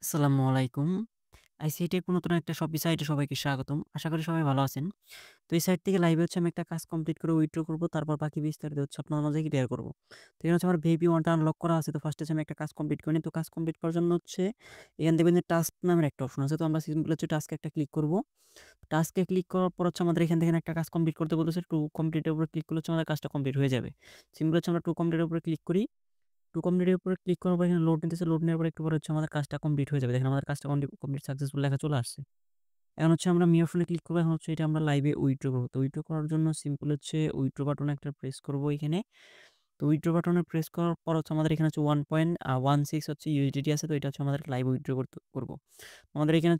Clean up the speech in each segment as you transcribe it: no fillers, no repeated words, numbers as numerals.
আসসালামু আলাইকুম। আইসিটি নতুন একটা শপিং সাইটে সবাইকে স্বাগতম। আশা করি সবাই ভালো আছেন। তো এই সাইট থেকে লাইভে আমি একটা কাজ কমপ্লিট করে উইথড্র করব। তারপর বাকি বিস্তারিত আপনার মাঝে ক্লিয়ার করব। তো এখানে আমার ভিপি 1 টা আনলক করা আছে। তো ফার্স্টে আমি একটা কাজ কমপ্লিট করে নিই। তো কাজ কমপ্লিট করার জন্য এখানে দেখবেন যে টাস্ক নামের একটা অপশন আছে। তো আমরা সিম্পল টাস্কে একটা ক্লিক করব। টাস্কে ক্লিক করার পর আমাদের এখান থেকে একটা কাজ কমপ্লিট করতে বলতেছে। টু কমপ্লিট এর উপরে ক্লিক করলে আমাদের কাজটা কমপ্লিট হয়ে যাবে। সিম্পল আমরা টু কমপ্লিট এর উপরে ক্লিক করি। টু কমপ্লিট এর উপরে ক্লিক করার পর এখানে লোড নিতেছে। লোড নেওয়ার পর একটু পরে আমাদের কাজটা কমপ্লিট হয়ে যাবে। দেখেন আমাদের কাজটা কমপ্লিট সাকসেসফুল লেখা চলে আসছে। এখন আমরা মি অপশনে ক্লিক করব। এখন এটা আমরা লাইভে উইথড্র করব। তো উইথড্র করার জন্য সিম্পল উইথড্র বাটনে একটা প্রেস করব এখানে। তো উইথড্র বাটনে প্রেস করার পর আমাদের এখানে 1.16 ইউএসডিটি আছে। তো এটা আমাদের লাইভ উইথড্র করব। আমাদের এখানে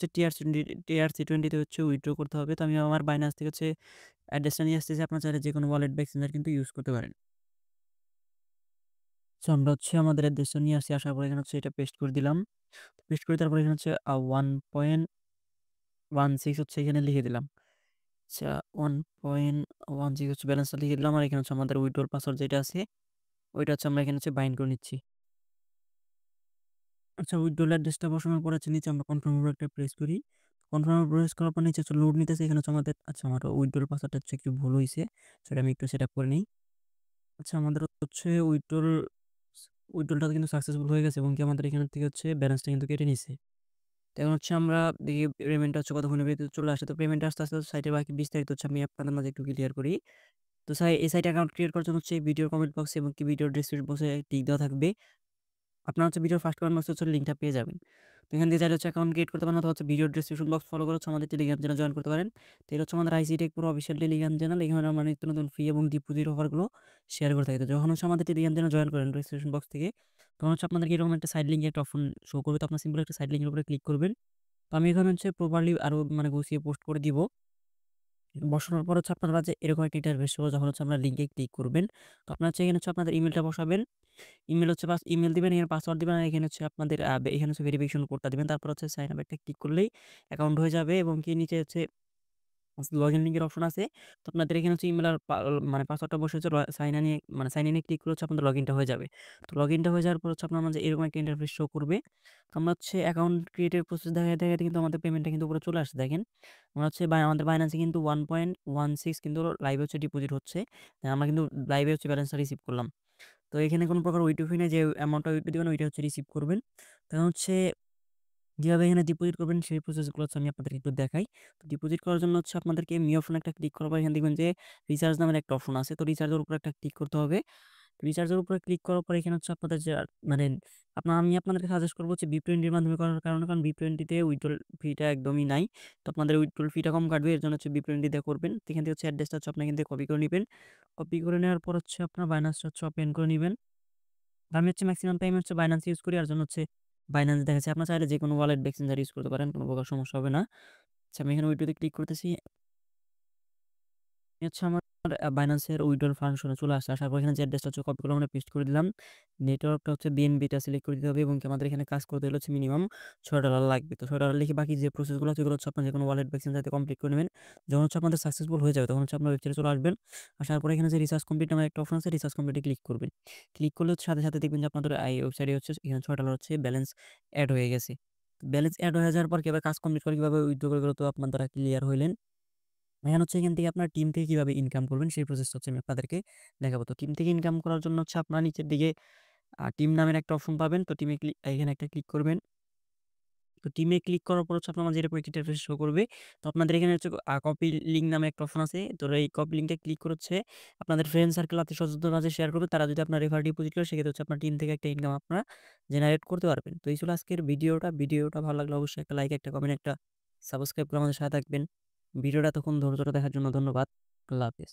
টিআরসি20 তে উইথড্র করতে হবে। তো আমি আমার বাইন্যান্স থেকে অ্যাড্রেসটা নিয়ে আসতেছি। আপনার চাইলে যেকোনো ওয়ালেট বা এক্সচেঞ্জার কিন্তু ইউজ করতে পারেন। সো আমরা আমাদের অ্যাড্রেসটা নিয়ে আসছি। আসার পর এখানে এটা পেস্ট করে দিলাম। পেস্ট করে তারপর এখানে 1.16 এখানে লিখে দিলাম। আচ্ছা 1.16 ব্যালেন্সটা লিখে দিলাম। আর এখানে আমাদের উইথড্রল পাসওয়ার্ড যেটা আছে ওইটা আমরা এখানে বাইন্ড করে নিচ্ছি। আচ্ছা উইথড্রল অ্যাড্রেসটা বসানোর পর নিচে আমরা কনফার্ম এর একটা প্রেস করি। কনফার্ম এর প্রেস করার পর নিচে লোড নিতেছে। এখানে আমাদের আমার উইথড্রল পাসওয়ার্ডটা একটু ভুল হইছে। সেটা আমি একটু সেটআপ করে নিই। আচ্ছা আমাদের উইথড্রলটা কিন্তু সাকসেসফুল হয়ে গেছে এবং কি আমাদের এখান থেকে ব্যালেন্সটা কিন্তু কেটে নিছে। তো এখন আমরা দেখি পেমেন্টটা কতক্ষণের ভিতরে চলে আসে। তো পেমেন্ট আস্তে, আস্তে সাইটের বাকি বিস্তারিত আমি আপনাদের মাঝে একটু ক্লিয়ার করি। তো এই সাইটে অ্যাকাউন্ট ক্রিয়েট করার জন্য ভিডিওর কমেন্ট বক্সে এবং কি ভিডিওর ডেসক্রিপশন বক্সে লিংক দেওয়া থাকবে। আপনারা ভিডিওর ফার্স্ট কমেন্ট বক্সে লিংকটা পেয়ে যাবেন। তো এখান থেকে চাইলে অ্যাকাউন্ট ক্রিয়েট করতে পারেন অথবা ভিডিওর ডেসক্রিপশন বক্স ফলো করে আমাদের টেলিগ্রাম চ্যানেল জয়েন করতে পারেন। তো এটা আমাদের আইসি টেক পুরো অফিসিয়াল টেলিগ্রাম চ্যানেল। এখানে আমরা নিত্য নতুন ফ্রি এবং ডিপোজিট অফারগুলো শেয়ার করে থাকি। তো যখন আমাদের টেলিগ্রাম চ্যানেল জয়েন করেন ডেসক্রিপশন বক্স থেকে, তখন আপনাদেরকে এরকম একটা সাইড লিঙ্কে একটা অপশন শো করবে। তো আপনার সিম্পল একটা সাইড লিঙ্কের উপরে ক্লিক করবেন। তো আমি এখানে প্রপারলি আরো গুছিয়ে পোস্ট করে দিব। বসানোর পর আপনারা এরকম একটা ইন্টারফেস হবে। যখন আপনারা লিঙ্কে ক্লিক করবেন, তো আপনারা এখানে আপনাদের ইমেলটা বসাবেন। ইমেল ইমেল দিবেন, এখানে পাসওয়ার্ড দিবেন। আর এখানে আপনাদের এখানে ভেরিফিকেশন কোডটা দিবেন। তারপর সাইন আপ একটা ক্লিক করলেই অ্যাকাউন্ট হয়ে যাবে এবং কি নিচে লগইন লিংকের অপশন আছে। তো আপনাদের এখানে ইমেল আর পাসওয়ার্ডটা বসে সাইন ইন সাইন ইনে ক্লিক করলে আপনাদের লগইনটা হয়ে যাবে। তো লগইনটা হয়ে যাওয়ার পর আপনার মাঝে এরকম একটা ইন্টারফেস শো করবে। তো আমরা অ্যাকাউন্ট ক্রিয়েটের প্রসেস দেখাতে, দেখাতে কিন্তু আমাদের পেমেন্টটা কিন্তু উপরে চলে আসছে দেখেন। আমরা আমাদের বাইন্যান্সে কিন্তু 1.16 কিন্তু লাইভে ডিপোজিট হচ্ছে। আমরা কিন্তু লাইভে ব্যালেন্সটা রিসিভ করলাম। তো এখানে কোনো প্রকার ওয়েট ফি নেই, যে অ্যামাউন্টটা ওয়েট দিবেন ওইটা রিসিভ করবেন। তখন যেভাবে এখানে ডিপোজিট করবেন সেই প্রসেসগুলো আমি আপনাদেরকে একটু দেখাই। তো ডিপোজিট করার জন্য আপনাদেরকে মি অপশনে একটা ক্লিক করার পর এখানে দেখবেন যে রিচার্জ নামের একটা অপশন আছে। তো রিচার্জের উপর একটা ক্লিক করতে হবে। রিচার্জের উপরে ক্লিক করার পর এখানে আপনাদের যে মানে আমি আপনাদেরকে সাজেস্ট করব B20 এর মাধ্যমে করার কারণে, কারণ B20 তে উইথড্রল ফিটা একদমই নাই। তো আপনাদের উইথড্রল ফিটা কম কাটবে, এর জন্য B20 দিয়ে করবেন। তো এখান থেকে অ্যাড্রেসটা আপনি এখান থেকে কপি করে নিবেন। কপি করে নেওয়ার পর আপনার বাইন্যান্সটা ওপেন করে নিবেন। আমি ম্যাক্সিমাম টাইম বাইন্যান্স ইউজ করি। আর জন্য বাইন্যান্স দেখাচ্ছে। আপনার চাইলে যেকোনো ওয়ালেট বা এক্সচেঞ্জার ইউজ করতে পারেন, কোনো প্রকার সমস্যা হবে না। আচ্ছা আমি এখানে উইথড্রতে ক্লিক করতেছি। আমার বাইন্যান্সের উইথড্রল ফাংশনে চলে আসছে। আসার পর এখানে যে অ্যাড্রেসটা কপি করে পেস্ট করে দিলাম। নেটওয়ার্কটা বিএনবিটা সিলেক্ট করে দিতে হবে এবং আমাদের এখানে কাজ করতে হলে মিনিমাম $6 লাগবে। তো $6 লিখে বাকি যে প্রসেসগুলো আছে এগুলো আপনার যেকোনো ওয়ালেট বা এক্সচেঞ্জারে কমপ্লিট করে নেবেন। যখন আপনাদের সাকসেসফুল হয়ে যাবে তখন আপনার ওয়েবসাইটে চলে আসবেন। আসার পরে এখানে যে রিচার্জ কমপ্লিট নামের একটা অপশন আছে, রিচার্জ কমপ্লিটে ক্লিক করবেন। ক্লিক করলে সাথে, সাথে দেখবেন যে আপনাদের এই ওয়েবসাইটে এখানে $6 ব্যালেন্স এড হয়ে গেছে। ব্যালেন্স এড হয়ে যাওয়ার পর কিভাবে কাজ কমপ্লিট করে কিভাবে উইথড্র করে তো আপনার দ্বারা ক্লিয়ার হইলেন। এখন এখান থেকে আপনার টিম থেকে কিভাবে ইনকাম করবেন সেই প্রসেসটা আমি আপনাদেরকে দেখাবো। তো টিম থেকে ইনকাম করার জন্য আপনারা নিচের দিকে টিম নামের একটা অপশন পাবেন। তো টিমে এখানে একটা ক্লিক করবেন। তো টিমে ক্লিক করার পর আপনার মাঝে এরকম একটা ইন্টারফেস শো করবে। তো আপনাদের এখানে কপি লিঙ্ক নামে একটা অপশন আছে। তো এই কপি লিঙ্কটা ক্লিক করে আপনাদের ফ্রেন্ড সার্কেল আত্মীয়স্বজনদের মাঝে শেয়ার করবে। তারা যদি আপনার রেফার ডিপোজিট করে সেক্ষেত্রে আপনার টিম থেকে একটা ইনকাম আপনারা জেনারেট করতে পারবেন। তো এই ছিল আজকের ভিডিওটা ভালো লাগলে অবশ্যই একটা লাইক, একটা কমেন্ট, একটা সাবস্ক্রাইব করে আমাদের সাথে থাকবেন। ভিডিওটা তখন ধৈর্য ধরে দেখার জন্য ধন্যবাদ। আল্লাহ হাফেজ।